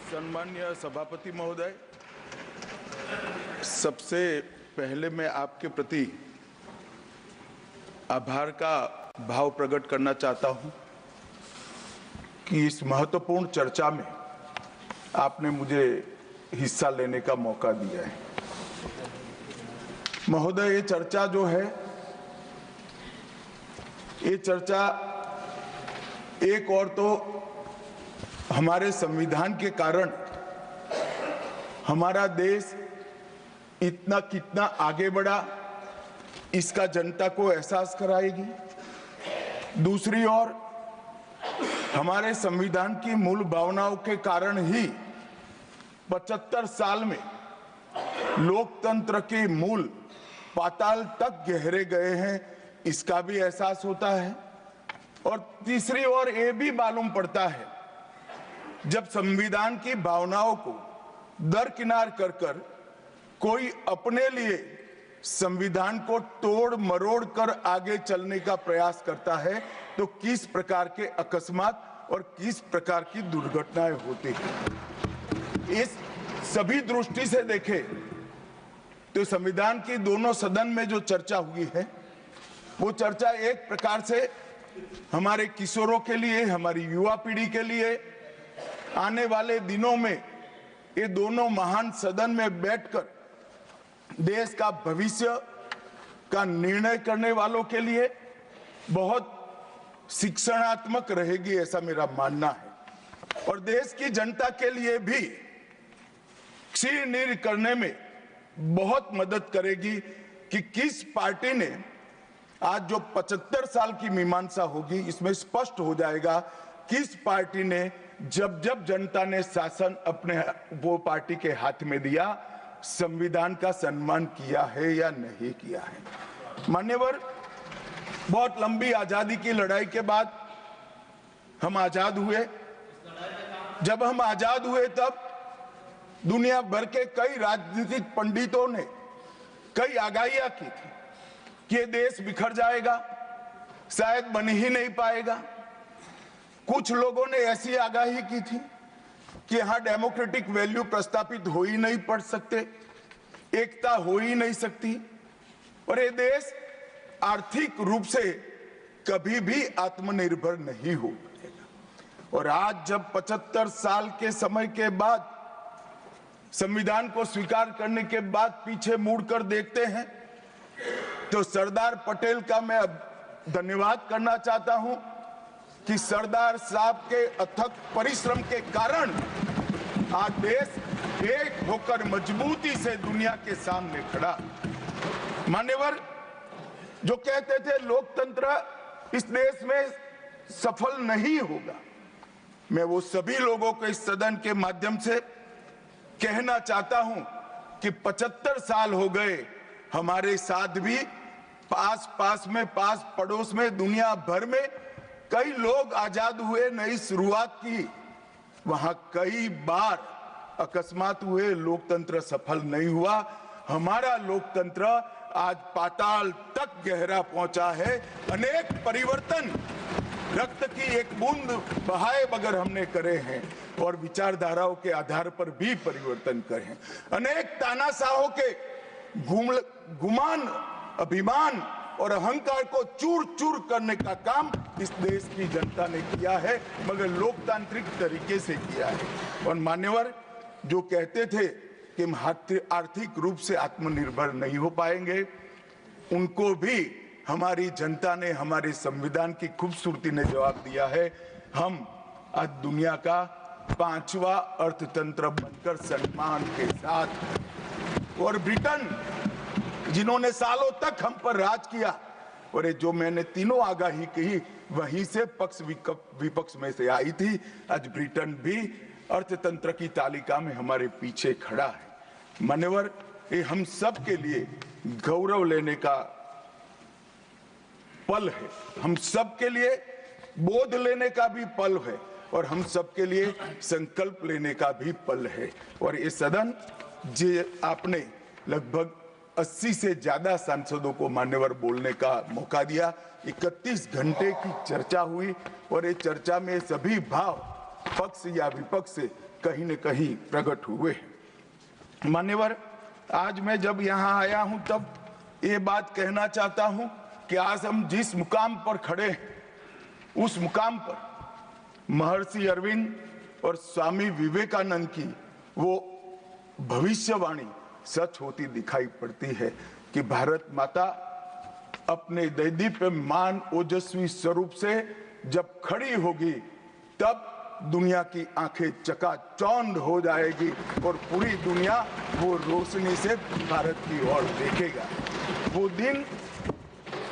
सम्मान्य सभापति महोदय, सबसे पहले मैं आपके प्रति आभार का भाव प्रकट करना चाहता हूं कि इस महत्वपूर्ण चर्चा में आपने मुझे हिस्सा लेने का मौका दिया है। महोदय, ये चर्चा जो है, ये चर्चा एक और तो हमारे संविधान के कारण हमारा देश इतना कितना आगे बढ़ा इसका जनता को एहसास कराएगी। दूसरी ओर हमारे संविधान की मूल भावनाओं के कारण ही 75 साल में लोकतंत्र के मूल पाताल तक गहरे गए हैं, इसका भी एहसास होता है। और तीसरी ओर ये भी मालूम पड़ता है, जब संविधान की भावनाओं को दरकिनार कर कर कोई अपने लिए संविधान को तोड़ मरोड़ कर आगे चलने का प्रयास करता है, तो किस प्रकार के अकस्मात और किस प्रकार की दुर्घटनाएं होती हैं। इस सभी दृष्टि से देखें तो संविधान की दोनों सदन में जो चर्चा हुई है, वो चर्चा एक प्रकार से हमारे किशोरों के लिए, हमारी युवा पीढ़ी के लिए आने वाले दिनों में ये दोनों महान सदन में बैठकर देश का भविष्य का निर्णय करने वालों के लिए बहुत शिक्षणात्मक रहेगी, ऐसा मेरा मानना है। और देश की जनता के लिए भी क्षीण करने में बहुत मदद करेगी कि किस पार्टी ने आज जो 75 साल की मीमांसा होगी, इसमें स्पष्ट हो जाएगा किस पार्टी ने जब जब जनता ने शासन अपने वो पार्टी के हाथ में दिया, संविधान का सम्मान किया है या नहीं किया है। मान्यवर, बहुत लंबी आजादी की लड़ाई के बाद हम आजाद हुए। जब हम आजाद हुए तब दुनिया भर के कई राजनीतिक पंडितों ने कई आगाहियां की थी कि ये देश बिखर जाएगा, शायद बन ही नहीं पाएगा। कुछ लोगों ने ऐसी आगाही की थी कि यहां डेमोक्रेटिक वैल्यू प्रस्तापित हो ही नहीं पड़ सकते, एकता हो ही नहीं सकती और ये देश आर्थिक रूप से कभी भी आत्मनिर्भर नहीं हो पाएगा। और आज जब 75 साल के समय के बाद संविधान को स्वीकार करने के बाद पीछे मुड़कर देखते हैं, तो सरदार पटेल का मैं धन्यवाद करना चाहता हूं कि सरदार साहब के अथक परिश्रम के कारण आज देश एक होकर मजबूती से दुनिया के सामने खड़ा। मान्यवर, जो कहते थे लोकतंत्र इस देश में सफल नहीं होगा, मैं वो सभी लोगों को इस सदन के माध्यम से कहना चाहता हूं कि 75 साल हो गए, हमारे साथ भी पास पड़ोस में दुनिया भर में कई लोग आजाद हुए, नई शुरुआत की, वहां कई बार अकस्मात हुए, लोकतंत्र सफल नहीं हुआ। हमारा लोकतंत्र आज पाताल तक गहरा पहुंचा है। अनेक परिवर्तन रक्त की एक बूंद बहाए बगैर हमने करे हैं और विचारधाराओं के आधार पर भी परिवर्तन करे हैं। अनेक तानाशाहों के गुमान, अभिमान और अहंकार को चूर चूर करने का काम इस देश की जनता ने किया है, मगर लोकतांत्रिक तरीके से किया है। और मान्यवर, जो कहते थे कि हम आर्थिक रूप से आत्मनिर्भर नहीं हो पाएंगे, उनको भी हमारी जनता ने, हमारे संविधान की खूबसूरती ने जवाब दिया है। हम आज दुनिया का 5वां अर्थतंत्र बनकर सम्मान के साथ, और ब्रिटेन जिन्होंने सालों तक हम पर राज किया, और जो मैंने तीनों आगाही की वहीं से पक्ष विपक्ष में से आई थी, आज ब्रिटेन भी अर्थतंत्र की तालिका में हमारे पीछे खड़ा है। मान्यवर, ये हम सब के लिए गौरव लेने का पल है, हम सब के लिए बोध लेने का भी पल है और हम सब के लिए संकल्प लेने का भी पल है। और ये सदन जो आपने लगभग 80 से ज्यादा सांसदों को मान्यवर बोलने का मौका दिया, 31 घंटे की चर्चा हुई और ये चर्चा में सभी भाव पक्ष या विपक्ष से कहीं न कहीं प्रकट हुए हैं। मान्यवर, आज मैं जब यहाँ आया हूँ तब ये बात कहना चाहता हूँ कि आज हम जिस मुकाम पर खड़े हैं, उस मुकाम पर महर्षि अरविंद और स्वामी विवेकानंद की वो भविष्यवाणी सच होती दिखाई पड़ती है कि भारत माता अपने दैदीप्यमान ओजस्वी स्वरूप से जब खड़ी होगी तब दुनिया की आंखें चकाचौंध हो जाएगी और पूरी दुनिया वो रोशनी से भारत की ओर देखेगा। वो दिन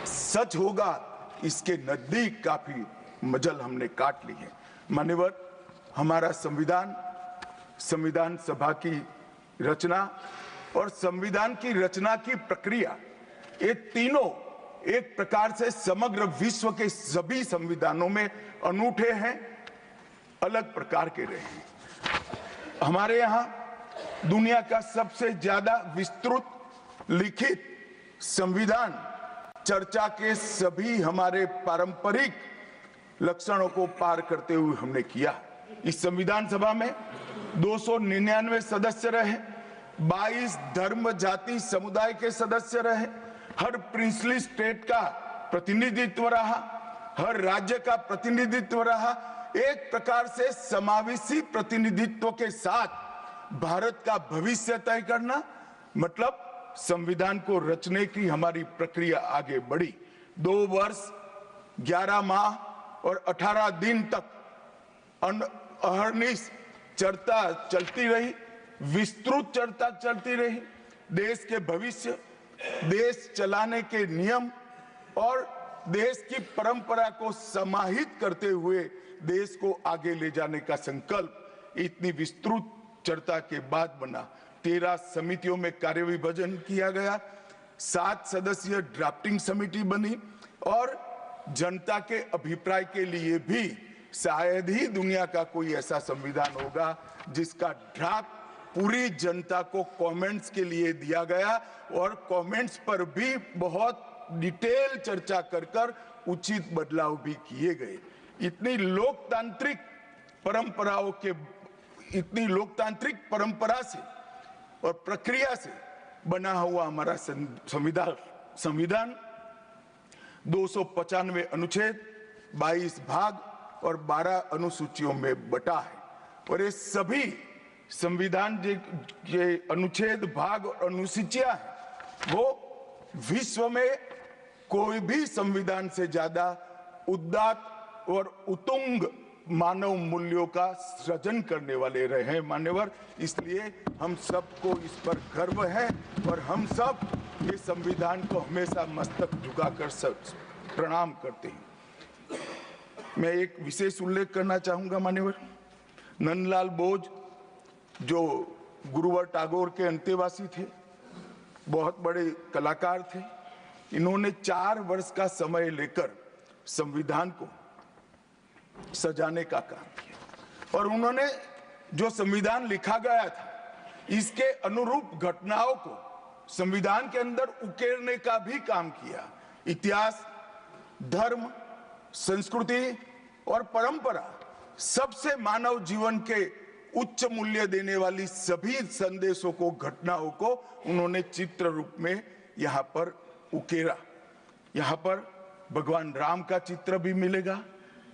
सच होगा, इसके नजदीक काफी मजल हमने काट ली है। मान्यवर, हमारा संविधान सभा की रचना और संविधान की रचना की प्रक्रिया, ये तीनों एक प्रकार से समग्र विश्व के सभी संविधानों में अनूठे हैं, अलग प्रकार के रहे हैं। हमारे यहाँ दुनिया का सबसे ज्यादा विस्तृत लिखित संविधान चर्चा के सभी हमारे पारंपरिक लक्षणों को पार करते हुए हमने किया। इस संविधान सभा में 299 सदस्य रहे, 22 धर्म जाति समुदाय के सदस्य रहे, हर प्रिंसली स्टेट का प्रतिनिधित्व रहा, हर राज्य का प्रतिनिधित्व रहा। एक प्रकार से समावेशी प्रतिनिधित्व के साथ भारत का भविष्य तय करना, मतलब संविधान को रचने की हमारी प्रक्रिया आगे बढ़ी। 2 वर्ष 11 माह और 18 दिन तक अहर्निश चर्चा चलती रही, विस्तृत चर्चा चलती रही। देश के भविष्य, देश चलाने के नियम और देश की परंपरा को समाहित करते हुए देश को आगे ले जाने का संकल्प इतनी विस्तृत चर्चा के बाद बना। 13 समितियों में कार्य विभाजन किया गया, 7 सदस्यीय ड्राफ्टिंग समिति बनी और जनता के अभिप्राय के लिए भी शायद ही दुनिया का कोई ऐसा संविधान होगा जिसका ड्राफ्ट पूरी जनता को कमेंट्स के लिए दिया गया और कमेंट्स पर भी बहुत डिटेल चर्चा कर उचित बदलाव भी किए गए। इतनी लोकतांत्रिक परंपरा से और प्रक्रिया से बना हुआ हमारा संविधान 295 अनुच्छेद, 22 भाग और 12 अनुसूचियों में बटा है और ये सभी संविधान के अनुच्छेद, भाग और अनुसूचियां हैं, वो विश्व में कोई भी संविधान से ज्यादा उदात्त और उत्तुंग मानव मूल्यों का सृजन करने वाले रहे हैं। मान्यवर, इसलिए हम सबको इस पर गर्व है और हम सब ये संविधान को हमेशा मस्तक झुकाकर प्रणाम करते हैं। मैं एक विशेष उल्लेख करना चाहूंगा मान्यवर, नंदलाल बोस जो गुरुवर टैगोर के अंतेवासी थे, बहुत बड़े कलाकार थे, इन्होंने 4 वर्ष का समय लेकर संविधान को सजाने का काम किया और उन्होंने जो संविधान लिखा गया था इसके अनुरूप घटनाओं को संविधान के अंदर उकेरने का भी काम किया। इतिहास, धर्म, संस्कृति और परंपरा, सबसे मानव जीवन के उच्च मूल्य देने वाली सभी संदेशों को, घटनाओं को उन्होंने चित्र रूप में यहाँ पर उकेरा। यहाँ पर भगवान राम का चित्र भी मिलेगा,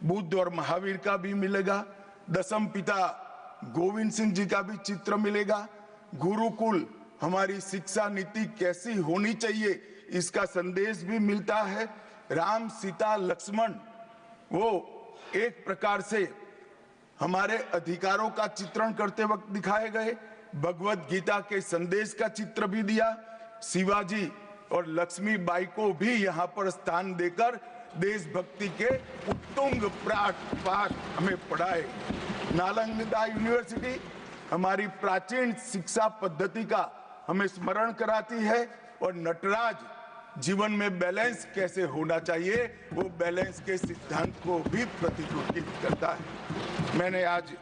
बुद्ध और महावीर का भी मिलेगा, दशम पिता गोविंद सिंह जी का भी चित्र मिलेगा, गुरुकुल हमारी शिक्षा नीति कैसी होनी चाहिए इसका संदेश भी मिलता है, राम सीता लक्ष्मण वो एक प्रकार से हमारे अधिकारों का चित्रण करते वक्त दिखाए गए, भगवत गीता के संदेश का चित्र भी दिया, शिवाजी और लक्ष्मीबाई को भी यहाँ पर स्थान देकर देशभक्ति के उत्तुंग पाठ हमें पढ़ाए। नालंदा यूनिवर्सिटी हमारी प्राचीन शिक्षा पद्धति का हमें स्मरण कराती है और नटराज जीवन में बैलेंस कैसे होना चाहिए वो बैलेंस के सिद्धांत को भी प्रतिरूपित करता है। मैंने आज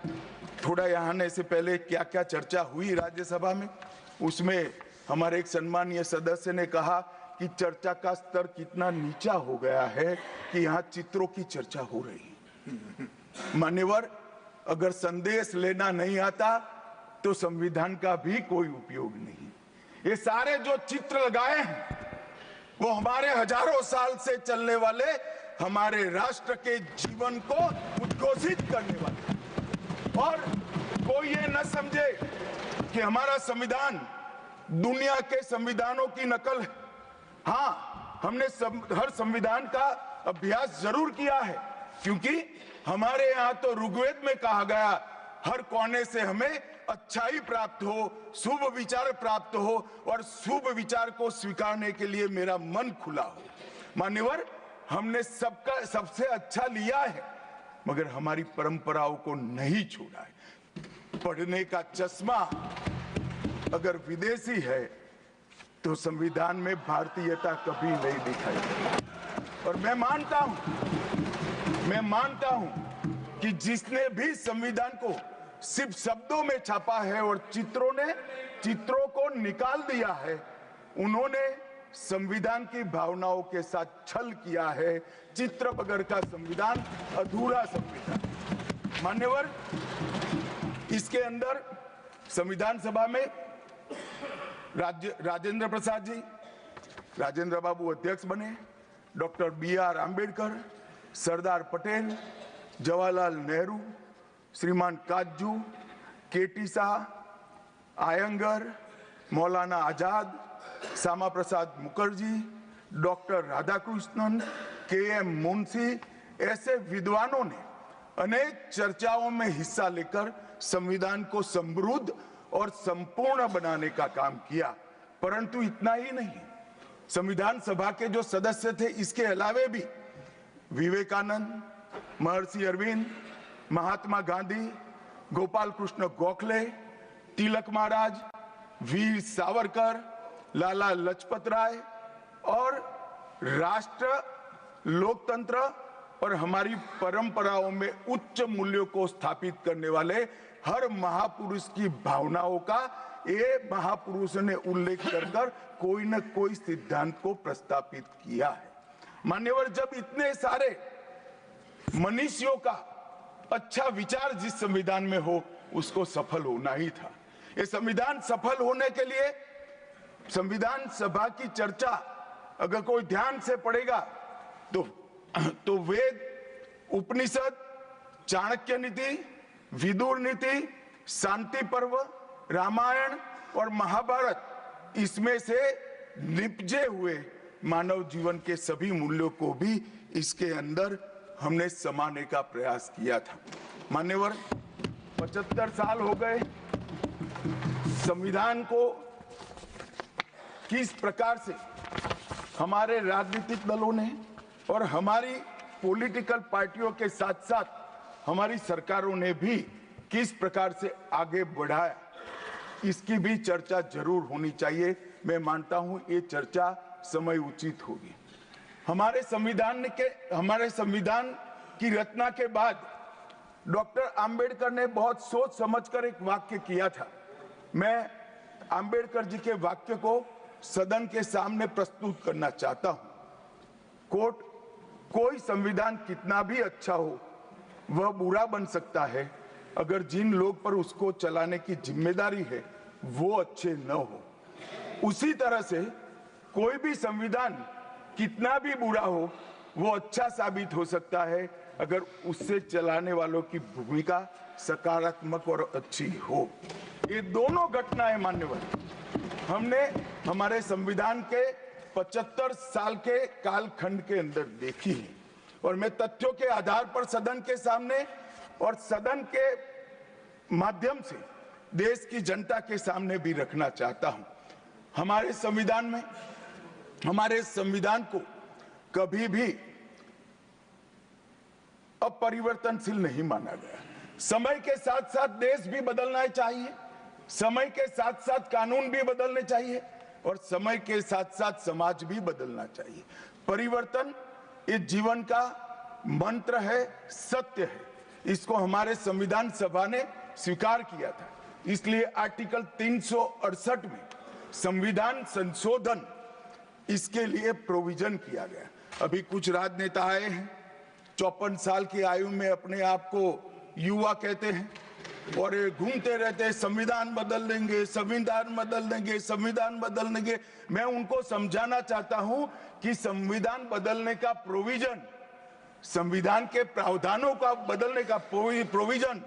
थोड़ा यहाँ आने से पहले क्या क्या चर्चा हुई राज्यसभा में, उसमें हमारे एक सम्मानीय सदस्य ने कहा कि चर्चा का स्तर कितना नीचा हो गया है कि यहाँ चित्रों की चर्चा हो रही है। मान्यवर, अगर संदेश लेना नहीं आता तो संविधान का भी कोई उपयोग नहीं। ये सारे जो चित्र लगाए हैं वो हमारे हजारों साल से चलने वाले हमारे राष्ट्र के जीवन को उद्घोषित करने वाले। और कोई ये न समझे कि हमारा संविधान दुनिया के संविधानों की नकल है। हाँ, हमने हर संविधान का अभ्यास जरूर किया है, क्योंकि हमारे यहाँ तो ऋग्वेद में कहा गया हर कोने से हमें अच्छाई प्राप्त हो, शुभ विचार प्राप्त हो और शुभ विचार को स्वीकारने के लिए मेरा मन खुला हो। मान्यवर, हमने सबसे अच्छा लिया है, मगर हमारी परंपराओं को नहीं छोड़ा है। पढ़ने का चश्मा अगर विदेशी है तो संविधान में भारतीयता कभी नहीं दिखाई देती। और मैं मानता हूं कि जिसने भी संविधान को सिर्फ शब्दों में छापा है और चित्रों को निकाल दिया है, उन्होंने संविधान की भावनाओं के साथ छल किया है। चित्र बगैर का संविधान अधूरा संविधान। मान्यवर, इसके अंदर संविधान सभा में राजेंद्र प्रसाद जी, राजेंद्र बाबू अध्यक्ष बने, डॉक्टर BR आंबेडकर, सरदार पटेल, जवाहरलाल नेहरू, श्रीमान काजू, KT Shah, Iyengar, Maulana Azad, Shyama Prasad Mukherjee, doctor Radhakrishnan, KM Munshi, ऐसे विद्वानों ने अनेक चर्चाओं में हिस्सा लेकर संविधान को समृद्ध और संपूर्ण बनाने का काम किया। परंतु इतना ही नहीं, संविधान सभा के जो सदस्य थे, इसके अलावे भी विवेकानंद, महर्षि अरविंद, महात्मा गांधी, गोपाल कृष्ण गोखले, तिलक महाराज, वीर सावरकर, लाला लजपत राय और राष्ट्र, लोकतंत्र और हमारी परंपराओं में उच्च मूल्यों को स्थापित करने वाले हर महापुरुष की भावनाओं का ये महापुरुष ने उल्लेख कर कोई न कोई सिद्धांत को प्रस्तापित किया है। मान्यवर, जब इतने सारे मनुष्यों का अच्छा विचार जिस संविधान में हो, उसको सफल होना ही था। ये संविधान सफल होने के लिए संविधान सभा की चर्चा अगर कोई ध्यान से पढ़ेगा तो वेद, उपनिषद, चाणक्य नीति, विदुर नीति, शांति पर्व, रामायण और महाभारत, इसमें से निपजे हुए मानव जीवन के सभी मूल्यों को भी इसके अंदर हमने समाने का प्रयास किया था। मान्यवर, 75 साल हो गए संविधान को किस प्रकार से हमारे राजनीतिक दलों ने और हमारी पॉलिटिकल पार्टियों के साथ साथ हमारी सरकारों ने भी किस प्रकार से आगे बढ़ाया, इसकी भी चर्चा जरूर होनी चाहिए। मैं मानता हूं ये चर्चा समय उचित होगी। हमारे संविधान की रचना के बाद डॉक्टर आंबेडकर ने बहुत सोच समझकर एक वाक्य किया था। मैं आंबेडकर जी के वाक्य को सदन के सामने प्रस्तुत करना चाहता हूं। कोट, कोई संविधान कितना भी अच्छा हो, वह बुरा बन सकता है अगर जिन लोग पर उसको चलाने की जिम्मेदारी है वो अच्छे न हो। उसी तरह से कोई भी संविधान कितना भी बुरा हो, वो अच्छा साबित हो सकता है अगर उससे चलाने वालों की भूमिका सकारात्मक और अच्छी हो। ये दोनों घटनाएं मान्यवर हमने हमारे संविधान के 75 साल के कालखंड के अंदर देखी है और मैं तथ्यों के आधार पर सदन के सामने और सदन के माध्यम से देश की जनता के सामने भी रखना चाहता हूं। हमारे संविधान को कभी भी अपरिवर्तनशील नहीं माना गया। समय के साथ साथ देश भी बदलना चाहिए, समय के साथ साथ कानून भी बदलने चाहिए और समय के साथ साथ समाज भी बदलना चाहिए। परिवर्तन इस जीवन का मंत्र है, सत्य है। इसको हमारे संविधान सभा ने स्वीकार किया था। इसलिए आर्टिकल 368 में संविधान संशोधन, इसके लिए प्रोविजन किया गया। अभी कुछ राजनेता आए हैं, 54 साल की आयु में अपने आप को युवा कहते हैं और ये घूमते रहते हैं, संविधान बदल देंगे, संविधान बदल देंगे, संविधान बदल देंगे। मैं उनको समझाना चाहता हूं कि संविधान बदलने का प्रोविजन, संविधान के प्रावधानों का बदलने का प्रोविजन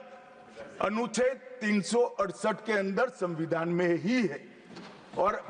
अनुच्छेद 368 के अंदर संविधान में ही है। और